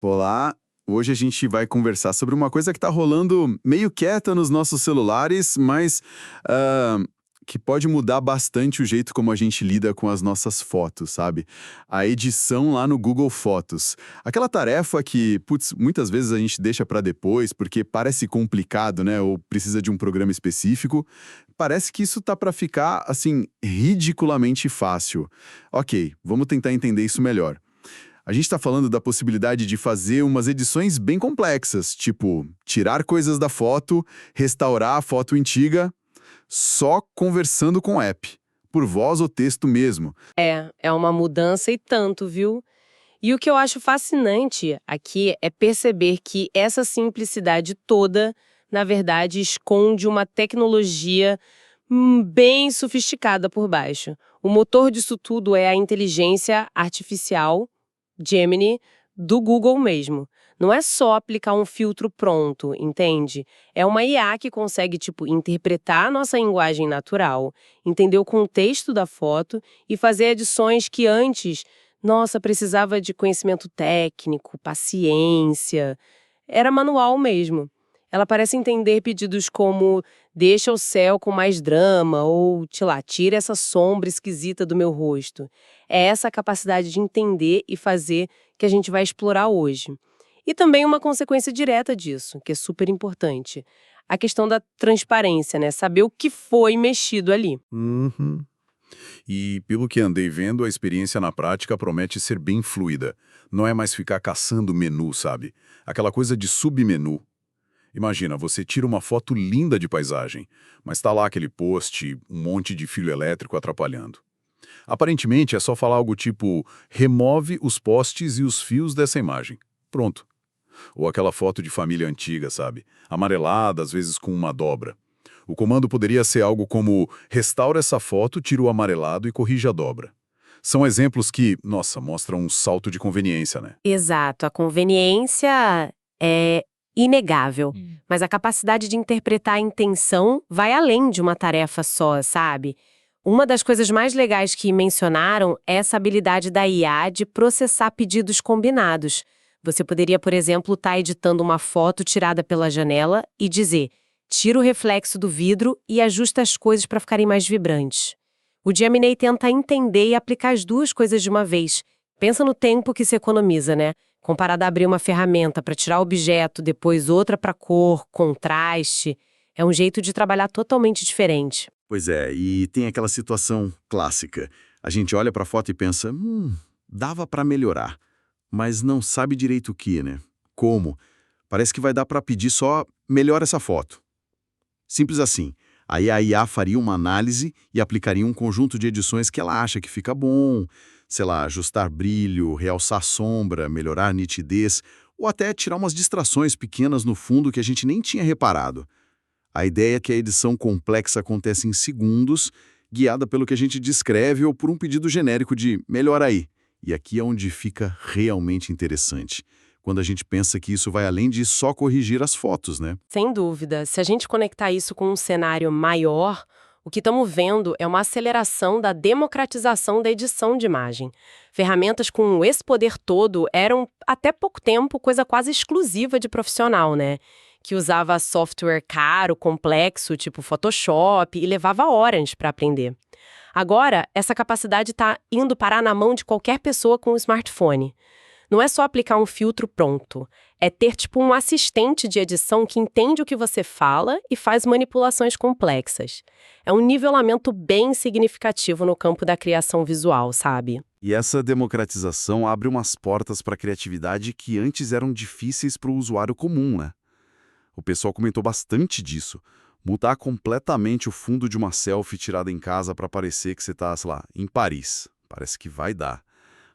Olá, hoje a gente vai conversar sobre uma coisa que está rolando meio quieta nos nossos celulares, mas ah, que pode mudar bastante o jeito como a gente lida com as nossas fotos, sabe? A edição lá no Google Fotos. Aquela tarefa que, putz, muitas vezes a gente deixa para depois porque parece complicado, né? Ou precisa de um programa específico. Parece que isso tá para ficar, assim, ridiculamente fácil. Ok, vamos tentar entender isso melhor. A gente está falando da possibilidade de fazer umas edições bem complexas, tipo tirar coisas da foto, restaurar a foto antiga, só conversando com o app, por voz ou texto mesmo. É uma mudança e tanto, viu? E o que eu acho fascinante aqui é perceber que essa simplicidade toda, na verdade, esconde uma tecnologia bem sofisticada por baixo. O motor disso tudo é a inteligência artificial, Gemini, do Google mesmo. Não é só aplicar um filtro pronto, entende? É uma IA que consegue, tipo, interpretar a nossa linguagem natural, entender o contexto da foto e fazer edições que antes, nossa, precisava de conhecimento técnico, paciência. Era manual mesmo. Ela parece entender pedidos como deixa o céu com mais drama ou, sei lá, tira essa sombra esquisita do meu rosto. É essa capacidade de entender e fazer que a gente vai explorar hoje. E também uma consequência direta disso, que é super importante. A questão da transparência, né? Saber o que foi mexido ali. Uhum. E pelo que andei vendo, a experiência na prática promete ser bem fluida. Não é mais ficar caçando menu, sabe? Aquela coisa de submenu. Imagina, você tira uma foto linda de paisagem, mas tá lá aquele post, um monte de fio elétrico atrapalhando. Aparentemente é só falar algo tipo, remove os postes e os fios dessa imagem. Pronto. Ou aquela foto de família antiga, sabe? Amarelada, às vezes com uma dobra. O comando poderia ser algo como restaura essa foto, tira o amarelado e corrija a dobra. São exemplos que, nossa, mostram um salto de conveniência, né? Exato, a conveniência é inegável, mas a capacidade de interpretar a intenção vai além de uma tarefa só, sabe? Uma das coisas mais legais que mencionaram é essa habilidade da IA de processar pedidos combinados. Você poderia, por exemplo, estar editando uma foto tirada pela janela e dizer: tira o reflexo do vidro e ajusta as coisas para ficarem mais vibrantes. O Gemini tenta entender e aplicar as duas coisas de uma vez. Pensa no tempo que se economiza, né? Comparado a abrir uma ferramenta para tirar objeto, depois outra para cor, contraste. É um jeito de trabalhar totalmente diferente. Pois é, e tem aquela situação clássica. A gente olha para a foto e pensa, dava para melhorar, mas não sabe direito o que, né? Como? Parece que vai dar para pedir só melhora essa foto. Simples assim. Aí a IA faria uma análise e aplicaria um conjunto de edições que ela acha que fica bom, sei lá, ajustar brilho, realçar sombra, melhorar a nitidez, ou até tirar umas distrações pequenas no fundo que a gente nem tinha reparado. A ideia é que a edição complexa acontece em segundos, guiada pelo que a gente descreve ou por um pedido genérico de melhora aí. E aqui é onde fica realmente interessante. Quando a gente pensa que isso vai além de só corrigir as fotos, né? Sem dúvida, se a gente conectar isso com um cenário maior, o que estamos vendo é uma aceleração da democratização da edição de imagem. Ferramentas com esse poder todo eram, até pouco tempo, coisa quase exclusiva de profissional, né? Que usava software caro, complexo, tipo Photoshop, e levava horas para aprender. Agora, essa capacidade está indo parar na mão de qualquer pessoa com um smartphone. Não é só aplicar um filtro pronto. É ter, tipo, um assistente de edição que entende o que você fala e faz manipulações complexas. É um nivelamento bem significativo no campo da criação visual, sabe? E essa democratização abre umas portas para a criatividade que antes eram difíceis para o usuário comum, né? O pessoal comentou bastante disso. Mudar completamente o fundo de uma selfie tirada em casa para parecer que você está, sei lá, em Paris. Parece que vai dar.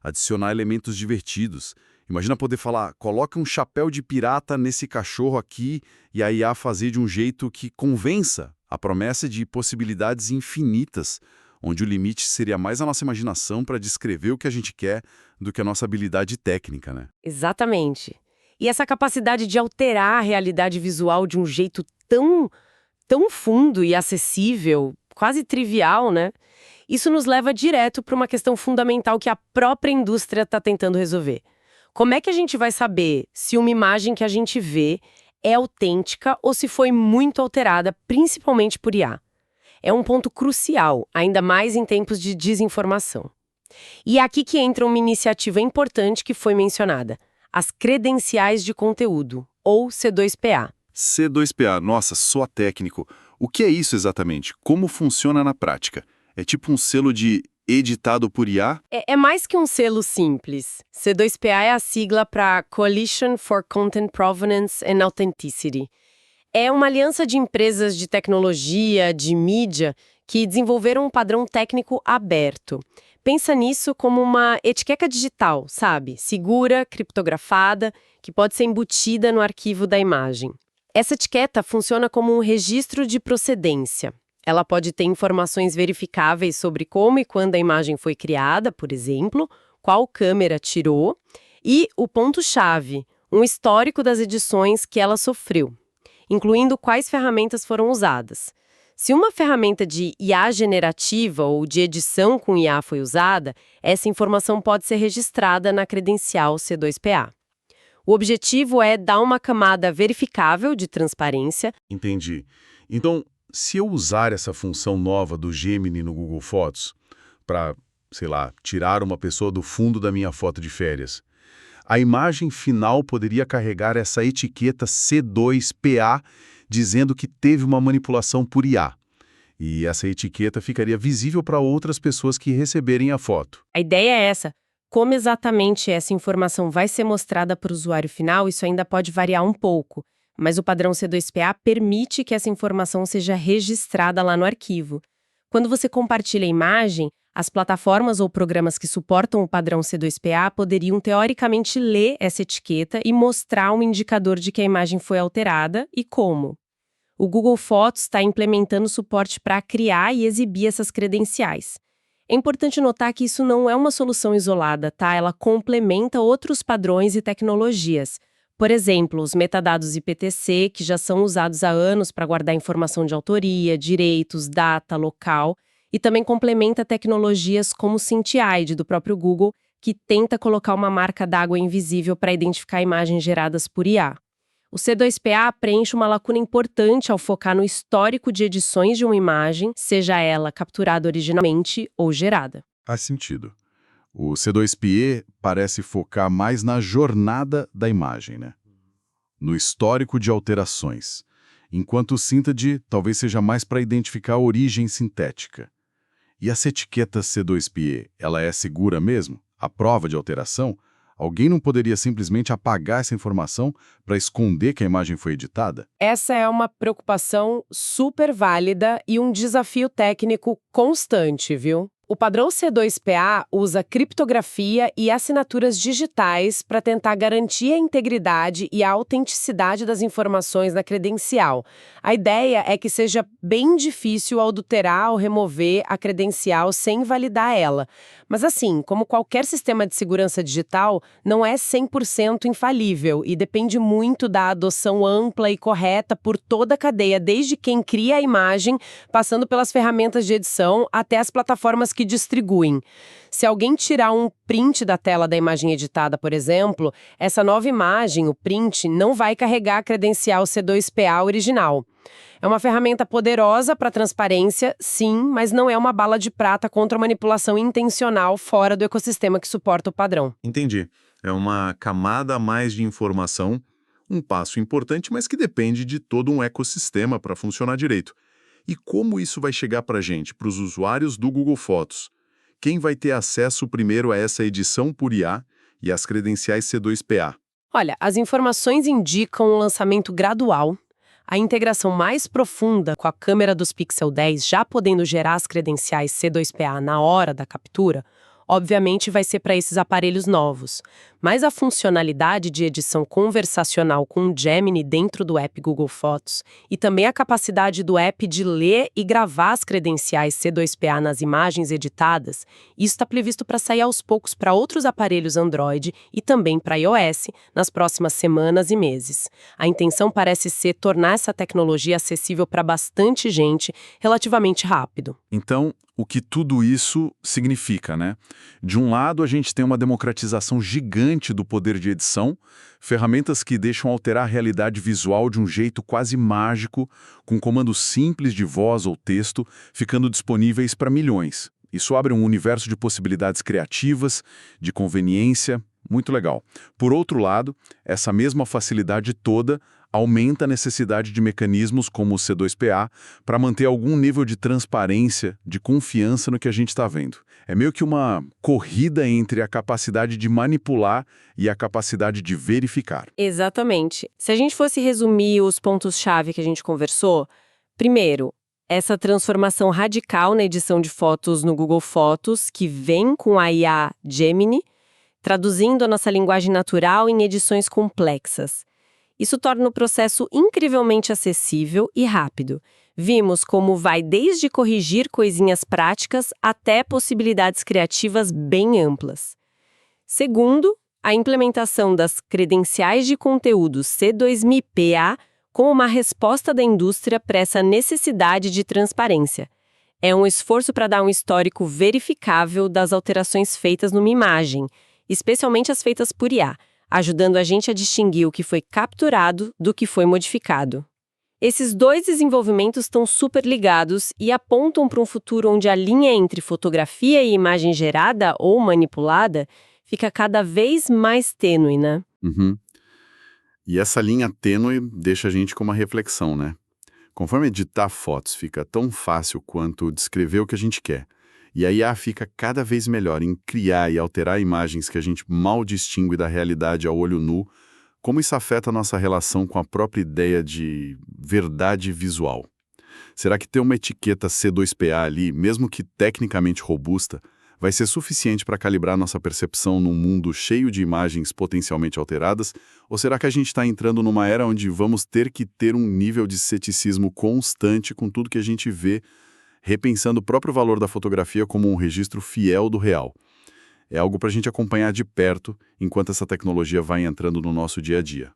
Adicionar elementos divertidos. Imagina poder falar, coloca um chapéu de pirata nesse cachorro aqui e a IA fazer de um jeito que convença a promessa de possibilidades infinitas, onde o limite seria mais a nossa imaginação para descrever o que a gente quer do que a nossa habilidade técnica, né? Exatamente. E essa capacidade de alterar a realidade visual de um jeito tão fundo e acessível, quase trivial, né? Isso nos leva direto para uma questão fundamental que a própria indústria está tentando resolver. Como é que a gente vai saber se uma imagem que a gente vê é autêntica ou se foi muito alterada, principalmente por IA? É um ponto crucial, ainda mais em tempos de desinformação. E é aqui que entra uma iniciativa importante que foi mencionada: as credenciais de conteúdo, ou C2PA. C2PA, nossa, só técnico. O que é isso exatamente? Como funciona na prática? É tipo um selo de editado por IA? É mais que um selo simples. C2PA é a sigla para Coalition for Content Provenance and Authenticity. É uma aliança de empresas de tecnologia, de mídia, que desenvolveram um padrão técnico aberto. Pensa nisso como uma etiqueta digital, sabe? Segura, criptografada, que pode ser embutida no arquivo da imagem. Essa etiqueta funciona como um registro de procedência. Ela pode ter informações verificáveis sobre como e quando a imagem foi criada, por exemplo, qual câmera tirou, e o ponto-chave, um histórico das edições que ela sofreu, incluindo quais ferramentas foram usadas. Se uma ferramenta de IA generativa ou de edição com IA foi usada, essa informação pode ser registrada na credencial C2PA. O objetivo é dar uma camada verificável de transparência. Entendi. Então, se eu usar essa função nova do Gemini no Google Fotos para, sei lá, tirar uma pessoa do fundo da minha foto de férias, a imagem final poderia carregar essa etiqueta C2PA, dizendo que teve uma manipulação por IA. E essa etiqueta ficaria visível para outras pessoas que receberem a foto. A ideia é essa. Como exatamente essa informação vai ser mostrada para o usuário final, isso ainda pode variar um pouco, mas o padrão C2PA permite que essa informação seja registrada lá no arquivo. Quando você compartilha a imagem, as plataformas ou programas que suportam o padrão C2PA poderiam teoricamente ler essa etiqueta e mostrar um indicador de que a imagem foi alterada e como. O Google Fotos está implementando suporte para criar e exibir essas credenciais. É importante notar que isso não é uma solução isolada, tá? Ela complementa outros padrões e tecnologias. Por exemplo, os metadados IPTC, que já são usados há anos para guardar informação de autoria, direitos, data, local, e também complementa tecnologias como o SyncID do próprio Google, que tenta colocar uma marca d'água invisível para identificar imagens geradas por IA. O C2PA preenche uma lacuna importante ao focar no histórico de edições de uma imagem, seja ela capturada originalmente ou gerada. Faz sentido. O C2PE parece focar mais na jornada da imagem, né? No histórico de alterações, enquanto o Syntad talvez seja mais para identificar a origem sintética. E essa etiqueta C2PE, ela é segura mesmo? A prova de alteração? Alguém não poderia simplesmente apagar essa informação para esconder que a imagem foi editada? Essa é uma preocupação super válida e um desafio técnico constante, viu? O padrão C2PA usa criptografia e assinaturas digitais para tentar garantir a integridade e a autenticidade das informações na credencial. A ideia é que seja bem difícil adulterar ou remover a credencial sem validar ela. Mas assim, como qualquer sistema de segurança digital, não é 100% infalível e depende muito da adoção ampla e correta por toda a cadeia, desde quem cria a imagem, passando pelas ferramentas de edição até as plataformas que distribuem. Se alguém tirar um print da tela da imagem editada, por exemplo, essa nova imagem, o print, não vai carregar a credencial C2PA original. É uma ferramenta poderosa para transparência, sim, mas não é uma bala de prata contra a manipulação intencional fora do ecossistema que suporta o padrão. Entendi. É uma camada a mais de informação, um passo importante, mas que depende de todo um ecossistema para funcionar direito. E como isso vai chegar para a gente, para os usuários do Google Fotos? Quem vai ter acesso primeiro a essa edição por IA e as credenciais C2PA? Olha, as informações indicam um lançamento gradual, a integração mais profunda com a câmera dos Pixel 10 já podendo gerar as credenciais C2PA na hora da captura, obviamente vai ser para esses aparelhos novos. Mas a funcionalidade de edição conversacional com o Gemini dentro do app Google Fotos e também a capacidade do app de ler e gravar as credenciais C2PA nas imagens editadas, isso está previsto para sair aos poucos para outros aparelhos Android e também para iOS nas próximas semanas e meses. A intenção parece ser tornar essa tecnologia acessível para bastante gente relativamente rápido. Então, o que tudo isso significa, né? De um lado, a gente tem uma democratização gigante gigante do poder de edição, ferramentas que deixam alterar a realidade visual de um jeito quase mágico, com comandos simples de voz ou texto, ficando disponíveis para milhões. Isso abre um universo de possibilidades criativas, de conveniência, muito legal. Por outro lado, essa mesma facilidade toda aumenta a necessidade de mecanismos como o C2PA para manter algum nível de transparência, de confiança no que a gente está vendo. É meio que uma corrida entre a capacidade de manipular e a capacidade de verificar. Exatamente. Se a gente fosse resumir os pontos-chave que a gente conversou, primeiro, essa transformação radical na edição de fotos no Google Fotos, que vem com a IA Gemini, traduzindo a nossa linguagem natural em edições complexas. Isso torna o processo incrivelmente acessível e rápido. Vimos como vai desde corrigir coisinhas práticas até possibilidades criativas bem amplas. Segundo, a implementação das credenciais de conteúdo C2MPA como uma resposta da indústria para essa necessidade de transparência. É um esforço para dar um histórico verificável das alterações feitas numa imagem, especialmente as feitas por IA, ajudando a gente a distinguir o que foi capturado do que foi modificado. Esses dois desenvolvimentos estão super ligados e apontam para um futuro onde a linha entre fotografia e imagem gerada ou manipulada fica cada vez mais tênue, né? Uhum. E essa linha tênue deixa a gente com uma reflexão, né? Conforme editar fotos fica tão fácil quanto descrever o que a gente quer, e a IA fica cada vez melhor em criar e alterar imagens que a gente mal distingue da realidade a olho nu, como isso afeta a nossa relação com a própria ideia de verdade visual? Será que ter uma etiqueta C2PA ali, mesmo que tecnicamente robusta, vai ser suficiente para calibrar nossa percepção num mundo cheio de imagens potencialmente alteradas? Ou será que a gente está entrando numa era onde vamos ter que ter um nível de ceticismo constante com tudo que a gente vê, repensando o próprio valor da fotografia como um registro fiel do real? É algo para a gente acompanhar de perto enquanto essa tecnologia vai entrando no nosso dia a dia.